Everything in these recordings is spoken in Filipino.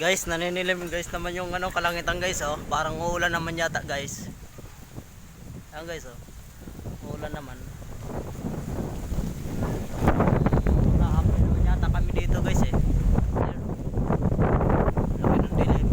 Guys, naninilim guys naman yung ano kalangitan guys oh. Parang uulan naman yata guys. Ayan guys oh. Uulan naman. Nakahapon naman yata kami dito guys eh. Ayan. Laki ng dilim.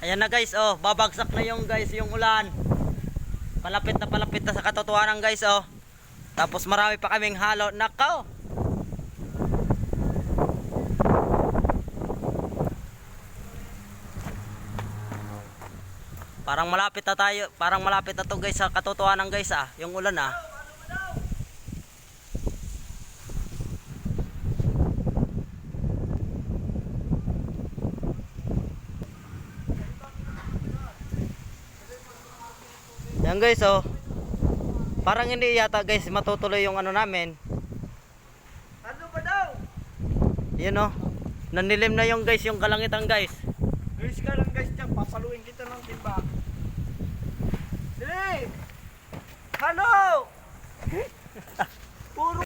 Ayan na guys, oh, babagsak na yung guys, yung ulan. Palapit na sa katotohanan guys, oh. Tapos marami pa kaming halo. Nakaw. Parang malapit na to guys sa katotohanan guys ah, yung ulan ah. Yan guys oh. Parang hindi yata guys matutuloy yung ano namin. Ano ba daw? Yun oh. Nanilim na yung guys yung kalangitan guys. Guys ka lang guys dyan, papaluin kita ng timba. Dili! Halo! Puro